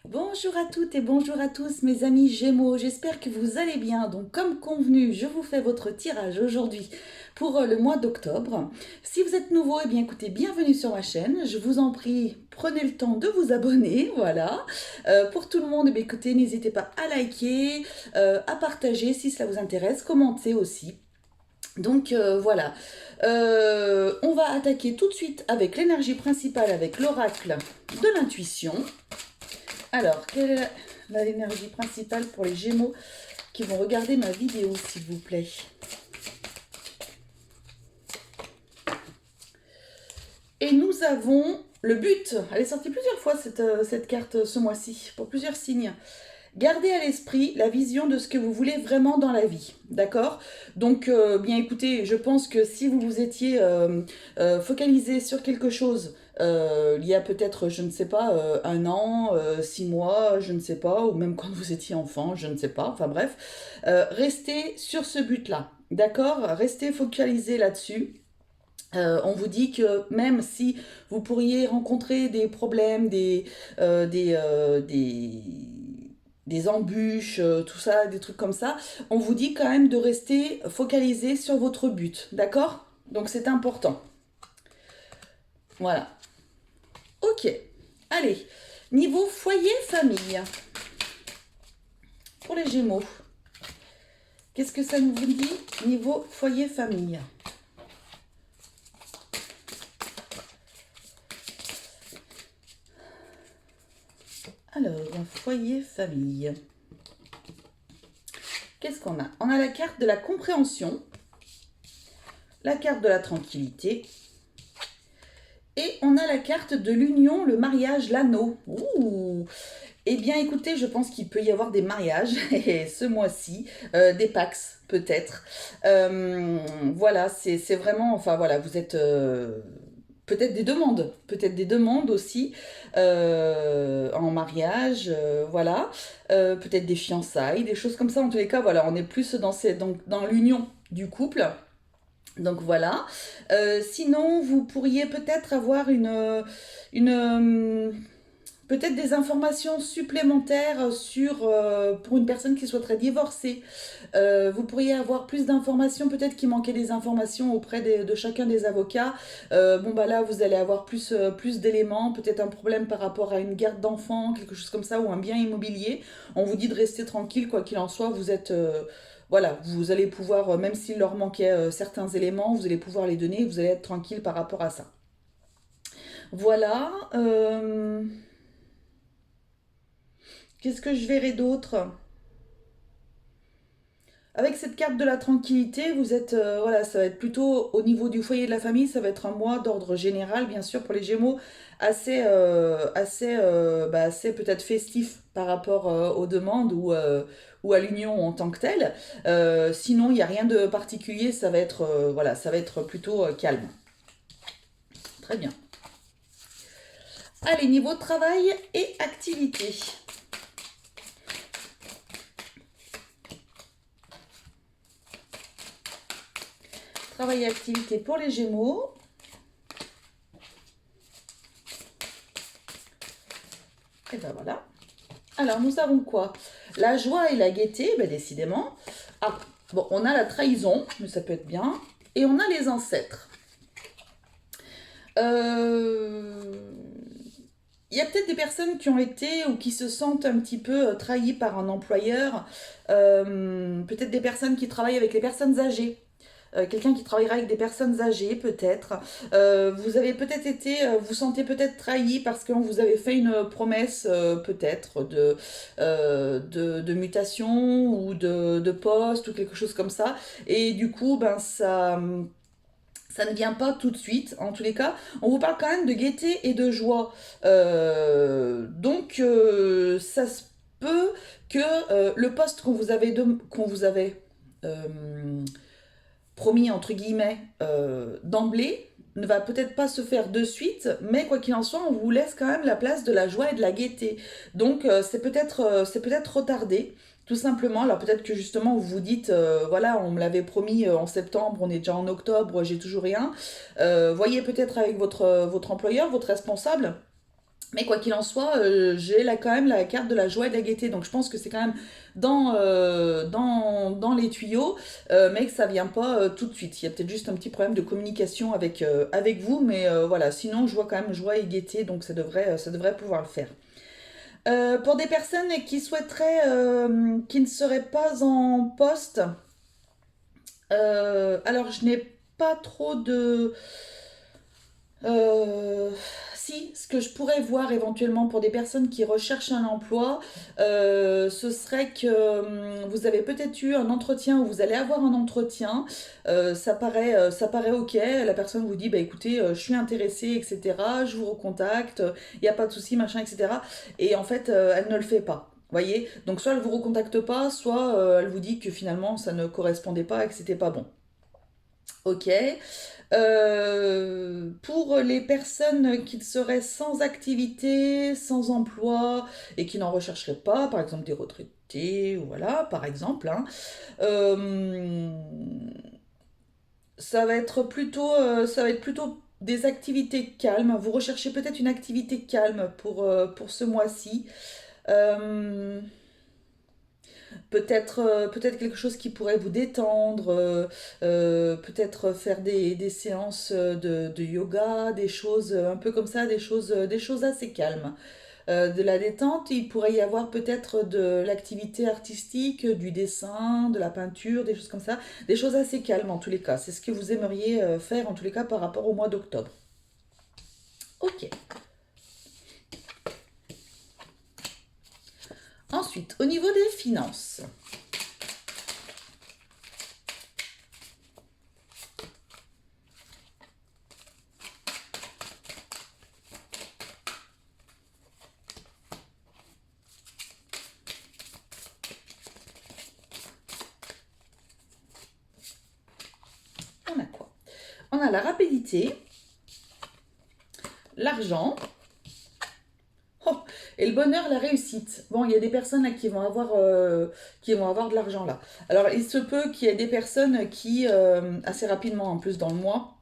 Bonjour à toutes et bonjour à tous mes amis Gémeaux, j'espère que vous allez bien. Donc comme convenu, je vous fais votre tirage aujourd'hui pour le mois d'octobre. Si vous êtes nouveau, eh bien écoutez, bienvenue sur ma chaîne. Je vous en prie, prenez le temps de vous abonner, voilà. Pour tout le monde, eh bien écoutez, n'hésitez pas à liker, à partager si cela vous intéresse, commentez aussi. Donc voilà. On va attaquer tout de suite avec l'énergie principale, avec l'oracle de l'intuition. Alors, quelle est l'énergie principale pour les Gémeaux qui vont regarder ma vidéo, s'il vous plaît? Et nous avons le but. Elle est sortie plusieurs fois, cette carte, ce mois-ci, pour plusieurs signes. Gardez à l'esprit la vision de ce que vous voulez vraiment dans la vie, d'accord? Donc, bien écoutez, je pense que si vous vous étiez focalisé sur quelque chose il y a peut-être, je ne sais pas, un an, 6 mois, je ne sais pas, ou même quand vous étiez enfant, je ne sais pas, enfin bref, restez sur ce but-là, d'accord? Restez focalisé là-dessus. On vous dit que même si vous pourriez rencontrer des problèmes, des embûches, tout ça, des trucs comme ça, on vous dit quand même de rester focalisé sur votre but, d'accord? Donc c'est important. Voilà. Ok. Allez. Niveau foyer famille. Pour les Gémeaux. Qu'est-ce que ça nous dit niveau foyer famille? Alors, foyer famille. Qu'est-ce qu'on a? On a la carte de la compréhension, la carte de la tranquillité, et on a la carte de l'union, le mariage, l'anneau. Ouh! Eh bien, écoutez, je pense qu'il peut y avoir des mariages ce mois-ci, des Pax peut-être. Voilà, c'est vraiment, enfin voilà, vous êtes peut-être des demandes aussi en mariage, voilà, peut-être des fiançailles, des choses comme ça. En tous les cas, voilà, on est plus dans l'union du couple. Donc voilà. Sinon, vous pourriez peut-être avoir une peut-être des informations supplémentaires pour une personne qui souhaiterait divorcer. Vous pourriez avoir plus d'informations, peut-être qu'il manquait des informations auprès de chacun des avocats. Bon bah là, vous allez avoir plus d'éléments, peut-être un problème par rapport à une garde d'enfants, quelque chose comme ça, ou un bien immobilier. On vous dit de rester tranquille, quoi qu'il en soit, vous êtes... voilà, vous allez pouvoir, même s'il leur manquait certains éléments, vous allez pouvoir les donner et vous allez être tranquille par rapport à ça. Voilà. Qu'est-ce que je verrai d'autre? Avec cette carte de la tranquillité, vous êtes, voilà, ça va être plutôt au niveau du foyer de la famille, ça va être un mois d'ordre général, bien sûr, pour les Gémeaux, assez peut-être festif par rapport aux demandes ou à l'union en tant que telle. Sinon, il n'y a rien de particulier, ça va être, voilà, ça va être plutôt calme. Très bien. Allez, niveau travail et activité. Travail et activité pour les Gémeaux. Et ben voilà. Alors, nous avons quoi? La joie et la gaieté, ben décidément. Ah, bon, on a la trahison, mais ça peut être bien. Et on a les ancêtres. Il y a peut-être des personnes qui ont été ou qui se sentent un petit peu trahies par un employeur. Peut-être des personnes qui travaillent avec les personnes âgées. Quelqu'un qui travaillera avec des personnes âgées, peut-être. Vous avez peut-être été, vous sentez peut-être trahi parce qu'on vous avait fait une promesse, peut-être, de mutation ou de poste ou quelque chose comme ça. Et du coup, ben, ça ne vient pas tout de suite, en tous les cas. On vous parle quand même de gaieté et de joie. Donc, ça se peut que le poste qu'on vous avait euh, promis, entre guillemets, d'emblée, ne va peut-être pas se faire de suite, mais quoi qu'il en soit, on vous laisse quand même la place de la joie et de la gaieté. Donc, c'est peut-être retardé. Tout simplement, alors peut-être que justement vous vous dites, voilà, on me l'avait promis en septembre, on est déjà en octobre, j'ai toujours rien. Voyez peut-être avec votre employeur, votre responsable, Mais quoi qu'il en soit, j'ai là quand même la carte de la joie et de la gaieté. Donc je pense que c'est quand même dans les tuyaux, mais que ça vient pas tout de suite. Il y a peut-être juste un petit problème de communication avec vous, mais voilà. Sinon, je vois quand même joie et gaieté, donc ça devrait pouvoir le faire. Pour des personnes qui souhaiteraient, qui ne seraient pas en poste, alors je n'ai pas trop de... Euh, si, ce que je pourrais voir éventuellement pour des personnes qui recherchent un emploi, ce serait que vous avez peut-être eu un entretien ou vous allez avoir un entretien, ça paraît ok, la personne vous dit, bah écoutez, je suis intéressée, etc., je vous recontacte, il n'y a pas de souci, machin, etc. Et en fait, elle ne le fait pas. Voyez? Donc soit elle vous recontacte pas, soit elle vous dit que finalement ça ne correspondait pas et que c'était pas bon. Ok. Pour les personnes qui seraient sans activité, sans emploi et qui n'en rechercheraient pas, par exemple des retraités, voilà, par exemple, hein, euh, ça va être plutôt des activités calmes. Vous recherchez peut-être une activité calme pour ce mois-ci. Euh, peut-être quelque chose qui pourrait vous détendre, peut-être faire des séances de yoga, des choses un peu comme ça, des choses assez calmes. De la détente, il pourrait y avoir peut-être de l'activité artistique, du dessin, de la peinture, des choses comme ça, des choses assez calmes en tous les cas. C'est ce que vous aimeriez faire en tous les cas par rapport au mois d'octobre. Ok. Ensuite, au niveau des finances, on a quoi? On a la rapidité, l'argent, oh, et le bonheur, la réussite. Bon, il y a des personnes là, qui vont avoir de l'argent là. Alors, il se peut qu'il y ait des personnes qui, assez rapidement en plus dans le mois,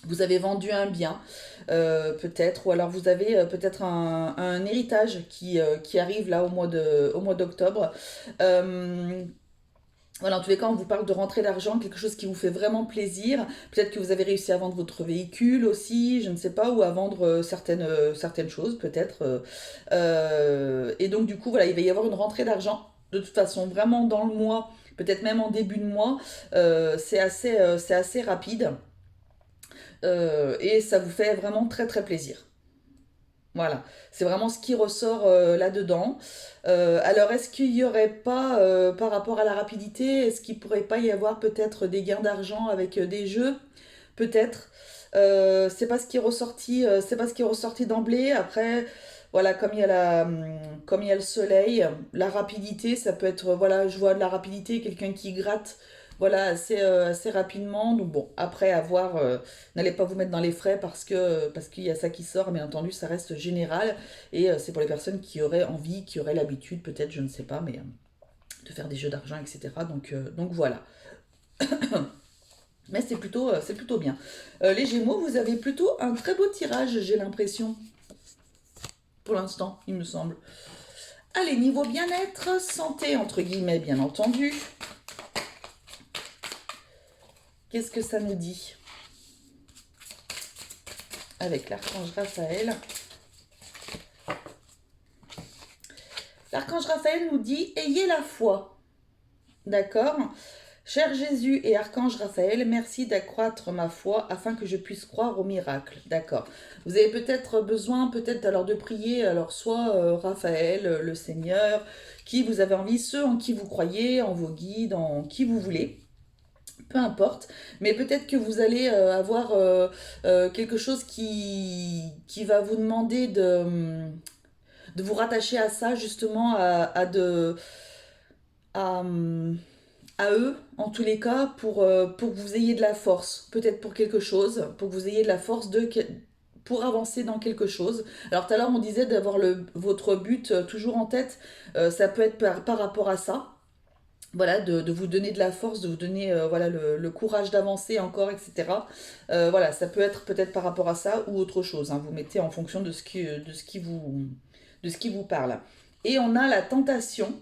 vous avez vendu un bien, peut-être, ou alors vous avez peut-être un héritage qui arrive là au mois d'octobre. Euh, voilà, en tous les cas, on vous parle de rentrée d'argent, quelque chose qui vous fait vraiment plaisir. Peut-être que vous avez réussi à vendre votre véhicule aussi, je ne sais pas, ou à vendre certaines choses, peut-être. Et donc, du coup, voilà, il va y avoir une rentrée d'argent. De toute façon, vraiment dans le mois, peut-être même en début de mois, c'est assez rapide. Et ça vous fait vraiment très très plaisir. Voilà, c'est vraiment ce qui ressort là-dedans. Alors, est-ce qu'il n'y aurait pas, par rapport à la rapidité, est-ce qu'il pourrait pas y avoir peut-être des gains d'argent avec des jeux? Peut-être. C'est pas ce qui est ressorti, c'est pas ce qui est ressorti d'emblée. Après, voilà, comme il y a le soleil, la rapidité, ça peut être, voilà, je vois de la rapidité, quelqu'un qui gratte, voilà, assez rapidement. Donc bon, après avoir, n'allez pas vous mettre dans les frais parce qu'il y a ça qui sort. Bien entendu, ça reste général et c'est pour les personnes qui auraient envie, qui auraient l'habitude, peut-être, je ne sais pas, mais de faire des jeux d'argent, etc. Donc voilà. Mais c'est plutôt bien. Les Gémeaux, vous avez plutôt un très beau tirage, j'ai l'impression, pour l'instant, il me semble. Allez, niveau bien-être, santé, entre guillemets, bien entendu. Qu'est-ce que ça nous dit avec l'archange Raphaël? L'archange Raphaël nous dit ayez la foi. D'accord? Cher Jésus et Archange Raphaël, merci d'accroître ma foi afin que je puisse croire au miracle. D'accord. Vous avez peut-être besoin, peut-être alors de prier, alors soit Raphaël, le Seigneur, qui vous avez envie, ceux en qui vous croyez, en vos guides, en qui vous voulez. Peu importe, mais peut-être que vous allez avoir quelque chose qui va vous demander de vous rattacher à ça, justement, à, à eux, en tous les cas, pour que vous ayez de la force, peut-être pour quelque chose, pour que vous ayez de la force pour avancer dans quelque chose. Alors tout à l'heure, on disait d'avoir votre but toujours en tête, ça peut être par rapport à ça. voilà, de vous donner de la force, de vous donner voilà, le courage d'avancer encore, etc. Voilà, ça peut être peut-être par rapport à ça ou autre chose, hein. Vous mettez en fonction de ce qui vous parle. Et on a la tentation.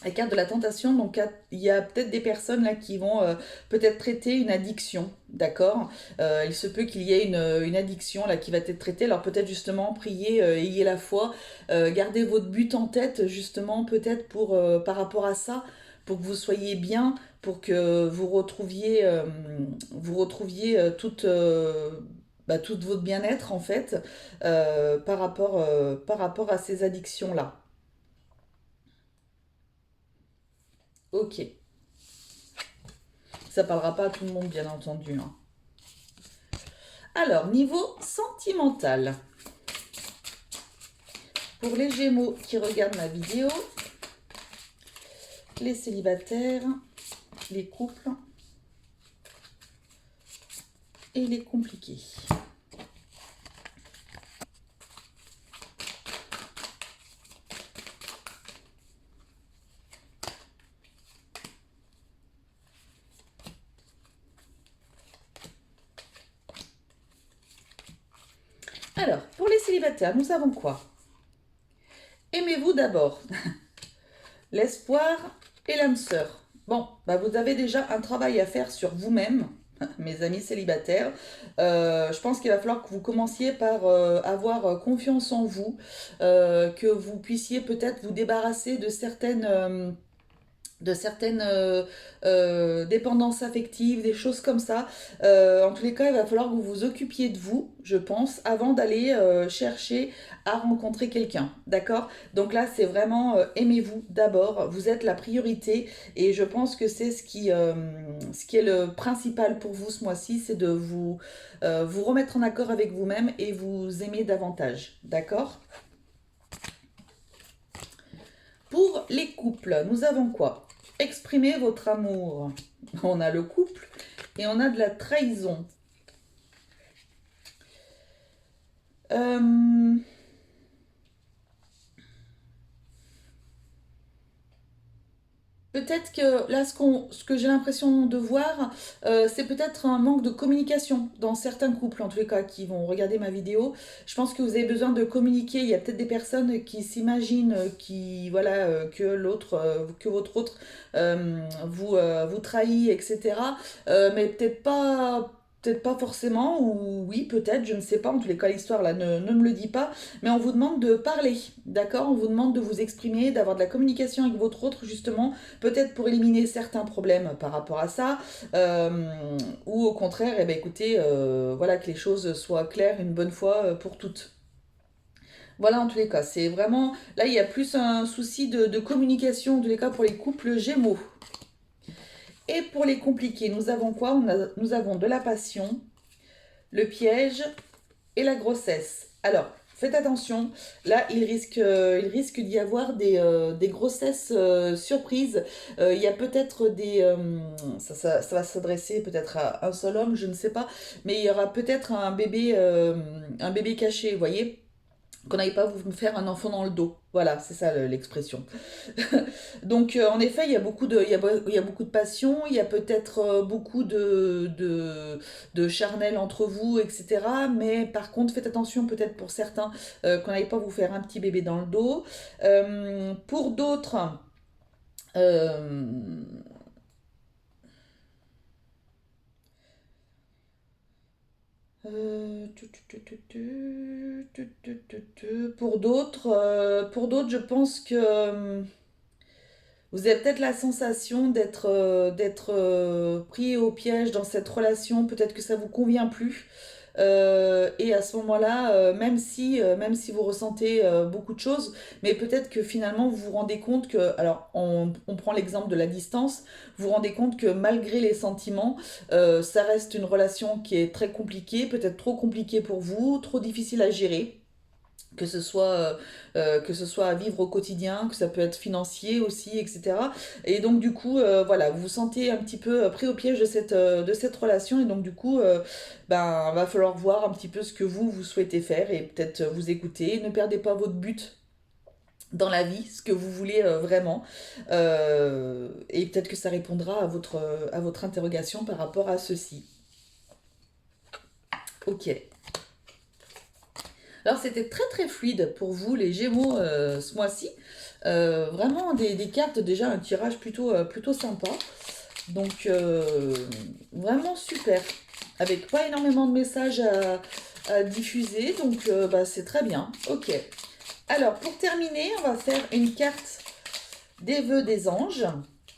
La carte de la tentation, donc il y a peut-être des personnes là qui vont peut-être traiter une addiction, d'accord. Il se peut qu'il y ait une addiction là qui va être traitée, alors peut-être justement prier, ayez la foi, gardez votre but en tête justement peut-être pour par rapport à ça, pour que vous soyez bien, pour que vous retrouviez tout votre bien-être en fait par rapport à ces addictions-là. Ok. Ça parlera pas à tout le monde, bien entendu, hein. Alors, niveau sentimental, pour les Gémeaux qui regardent ma vidéo, les célibataires, les couples et les compliqués. Alors, pour les célibataires, nous avons quoi? Aimez-vous d'abord. L'espoir et l'âme sœur. Bon, bah vous avez déjà un travail à faire sur vous-même, mes amis célibataires. Je pense qu'il va falloir que vous commenciez par avoir confiance en vous, que vous puissiez peut-être vous débarrasser de certaines dépendances affectives, des choses comme ça. En tous les cas, il va falloir que vous vous occupiez de vous, je pense, avant d'aller chercher à rencontrer quelqu'un. D'accord? Donc là, c'est vraiment aimez-vous d'abord. Vous êtes la priorité et je pense que c'est ce qui est le principal pour vous ce mois-ci, c'est de vous remettre en accord avec vous-même et vous aimer davantage. D'accord? Pour les couples, nous avons quoi? Exprimez votre amour. On a le couple et on a de la trahison. Euh, Peut-être que là, ce que j'ai l'impression de voir, c'est peut-être un manque de communication dans certains couples, en tous les cas, qui vont regarder ma vidéo. Je pense que vous avez besoin de communiquer. Il y a peut-être des personnes qui s'imaginent voilà, que votre autre vous trahit, etc. Mais peut-être pas forcément, ou oui, peut-être, je ne sais pas. En tous les cas, l'histoire là ne me le dit pas. Mais on vous demande de parler, d'accord? On vous demande de vous exprimer, d'avoir de la communication avec votre autre, justement peut-être pour éliminer certains problèmes par rapport à ça, ou au contraire, eh ben, écoutez, voilà, que les choses soient claires une bonne fois pour toutes. Voilà, en tous les cas, c'est vraiment, là, il y a plus un souci de communication, en tous les cas, pour les couples Gémeaux. Et pour les compliqués, nous avons quoi? Nous avons de la passion, le piège et la grossesse. Alors, faites attention, là, il risque d'y avoir des grossesses surprises. Il y a peut-être ça va s'adresser peut-être à un seul homme, je ne sais pas, mais il y aura peut-être un bébé caché, vous voyez? Qu'on n'aille pas vous faire un enfant dans le dos. Voilà, c'est ça l'expression. Donc, en effet, il y a beaucoup de passion, il y a peut-être beaucoup de charnel entre vous, etc. Mais par contre, faites attention peut-être pour certains qu'on n'aille pas vous faire un petit bébé dans le dos. Pour d'autres, euh, pour d'autres, je pense que vous avez peut-être la sensation d'être pris au piège dans cette relation, peut-être que ça vous convient plus. Et à ce moment-là, même si vous ressentez beaucoup de choses, mais peut-être que finalement vous vous rendez compte que, alors on prend l'exemple de la distance, vous vous rendez compte que malgré les sentiments, ça reste une relation qui est très compliquée, peut-être trop compliquée pour vous, trop difficile à gérer, que ce soit à vivre au quotidien, que ça peut être financier aussi, etc. Et donc du coup, voilà, vous vous sentez un petit peu pris au piège de cette relation, et donc du coup, ben, va falloir voir un petit peu ce que vous souhaitez faire, et peut-être vous écouter. Ne perdez pas votre but dans la vie, ce que vous voulez vraiment. Et peut-être que ça répondra à votre interrogation par rapport à ceci. Ok. Alors c'était très très fluide pour vous les Gémeaux ce mois-ci. Vraiment des cartes, déjà un tirage plutôt sympa. Donc vraiment super. Avec pas énormément de messages à diffuser. Donc bah, c'est très bien. Ok. Alors pour terminer, on va faire une carte des vœux des anges.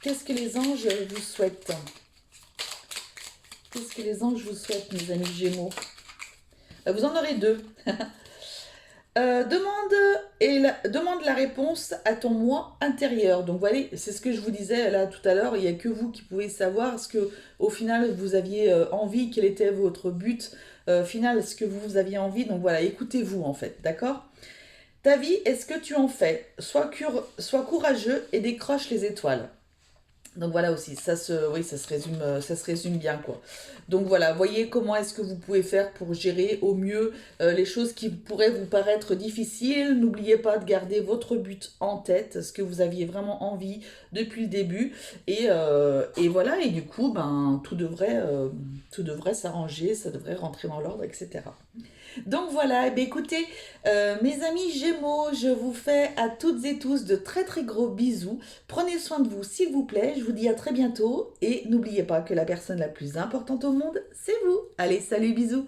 Qu'est-ce que les anges vous souhaitent? Qu'est-ce que les anges vous souhaitent, mes amis Gémeaux? Vous en aurez deux. Demande la réponse à ton moi intérieur. Donc voilà, c'est ce que je vous disais là tout à l'heure. Il n'y a que vous qui pouvez savoir ce que au final vous aviez envie, quel était votre but final, ce que vous aviez envie. Donc voilà, écoutez-vous en fait, d'accord? Ta vie, est-ce que tu en fais? Sois courageux et décroche les étoiles. Donc voilà aussi, oui, ça se résume bien quoi. Donc voilà, voyez comment est-ce que vous pouvez faire pour gérer au mieux les choses qui pourraient vous paraître difficiles. N'oubliez pas de garder votre but en tête, ce que vous aviez vraiment envie depuis le début. Et voilà, et du coup, ben, tout devrait s'arranger, ça devrait rentrer dans l'ordre, etc. Donc voilà, eh bien, écoutez, mes amis Gémeaux, je vous fais à toutes et tous de très très gros bisous. Prenez soin de vous s'il vous plaît, je vous dis à très bientôt et n'oubliez pas que la personne la plus importante au monde, c'est vous. Allez, salut, bisous.